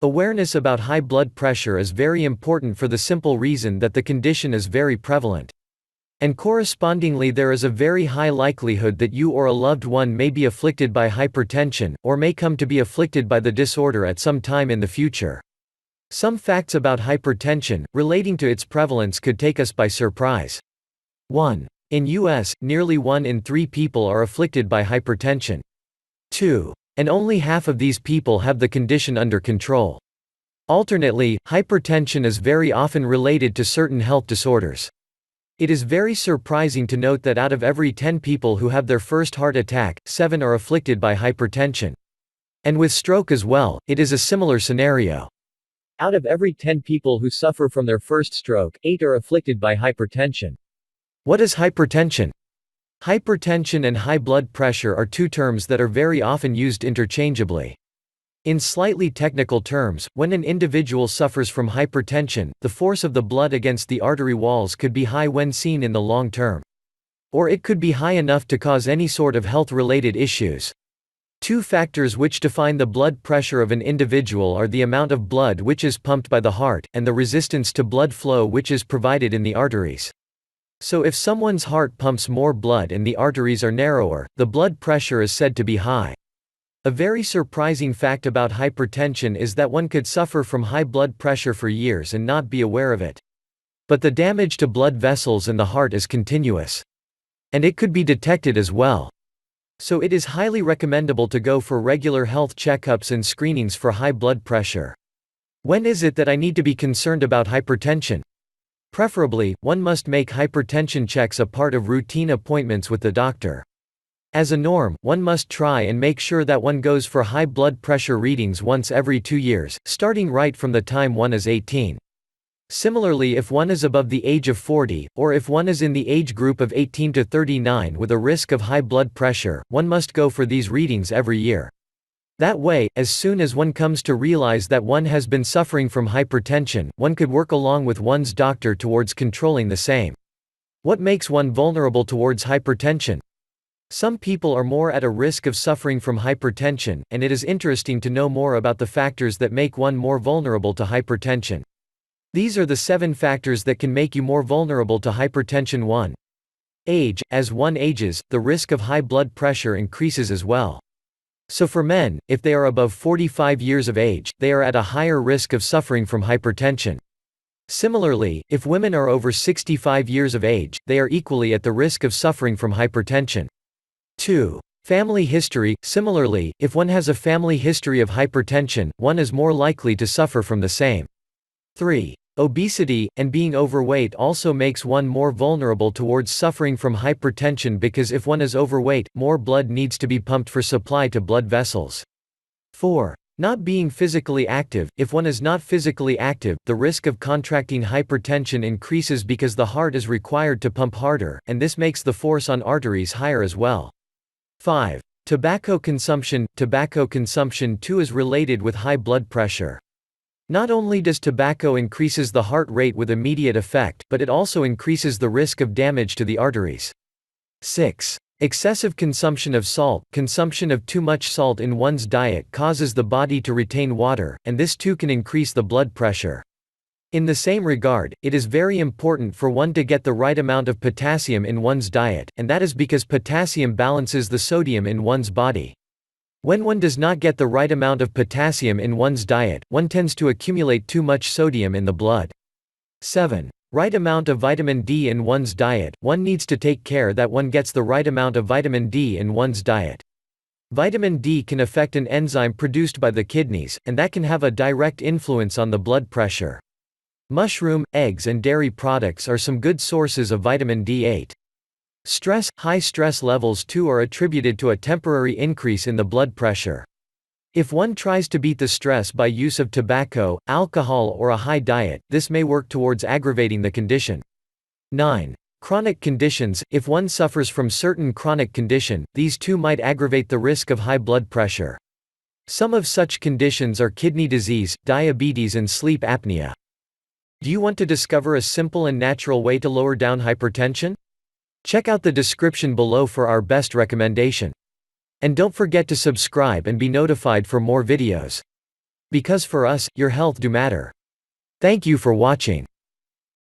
Awareness about high blood pressure is very important for the simple reason that the condition is very prevalent. And correspondingly there is a very high likelihood that you or a loved one may be afflicted by hypertension, or may come to be afflicted by the disorder at some time in the future. Some facts about hypertension, relating to its prevalence could take us by surprise. 1. In US, nearly 1 in 3 people are afflicted by hypertension. 2. And only half of these people have the condition under control. Alternately, hypertension is very often related to certain health disorders. It is very surprising to note that out of every 10 people who have their first heart attack, 7 are afflicted by hypertension. And with stroke as well, it is a similar scenario. Out of every 10 people who suffer from their first stroke, 8 are afflicted by hypertension. What is hypertension? Hypertension and high blood pressure are two terms that are very often used interchangeably. In slightly technical terms, when an individual suffers from hypertension, the force of the blood against the artery walls could be high when seen in the long term. Or it could be high enough to cause any sort of health-related issues. Two factors which define the blood pressure of an individual are the amount of blood which is pumped by the heart, and the resistance to blood flow which is provided in the arteries. So if someone's heart pumps more blood and the arteries are narrower, the blood pressure is said to be high. A very surprising fact about hypertension is that one could suffer from high blood pressure for years and not be aware of it. But the damage to blood vessels and the heart is continuous. And it could be detected as well. So it is highly recommendable to go for regular health checkups and screenings for high blood pressure. When is it that I need to be concerned about hypertension? Preferably, one must make hypertension checks a part of routine appointments with the doctor. As a norm, one must try and make sure that one goes for high blood pressure readings once every 2 years, starting right from the time one is 18. Similarly, if one is above the age of 40, or if one is in the age group of 18 to 39 with a risk of high blood pressure, one must go for these readings every year. That way, as soon as one comes to realize that one has been suffering from hypertension, one could work along with one's doctor towards controlling the same. What makes one vulnerable towards hypertension? Some people are more at a risk of suffering from hypertension, and it is interesting to know more about the factors that make one more vulnerable to hypertension. These are the 7 factors that can make you more vulnerable to hypertension. 1. Age. As one ages, the risk of high blood pressure increases as well. So for men, if they are above 45 years of age, they are at a higher risk of suffering from hypertension. Similarly, if women are over 65 years of age, they are equally at the risk of suffering from hypertension. 2. Family history. Similarly, if one has a family history of hypertension, one is more likely to suffer from the same. 3. Obesity, and being overweight also makes one more vulnerable towards suffering from hypertension because if one is overweight, more blood needs to be pumped for supply to blood vessels. 4. Not being physically active. If one is not physically active, the risk of contracting hypertension increases because the heart is required to pump harder, and this makes the force on arteries higher as well. 5. Tobacco consumption. Tobacco consumption too is related with high blood pressure. Not only does tobacco increases the heart rate with immediate effect, but it also increases the risk of damage to the arteries. 6. Excessive consumption of salt. Consumption of too much salt in one's diet causes the body to retain water, and this too can increase the blood pressure. In the same regard, it is very important for one to get the right amount of potassium in one's diet, and that is because potassium balances the sodium in one's body. When one does not get the right amount of potassium in one's diet, one tends to accumulate too much sodium in the blood. 7. Right amount of vitamin D in one's diet. One needs to take care that one gets the right amount of vitamin D in one's diet. Vitamin D can affect an enzyme produced by the kidneys, and that can have a direct influence on the blood pressure. Mushroom, eggs and dairy products are some good sources of vitamin D8. Stress. High stress levels too are attributed to a temporary increase in the blood pressure. If one tries to beat the stress by use of tobacco, alcohol or a high diet, this may work towards aggravating the condition. 9. Chronic conditions. If one suffers from certain chronic condition, these too might aggravate the risk of high blood pressure. Some of such conditions are kidney disease, diabetes and sleep apnea. Do you want to discover a simple and natural way to lower down hypertension? Check out the description below for our best recommendation. And don't forget to subscribe and be notified for more videos. Because for us, your health do matter. Thank you for watching.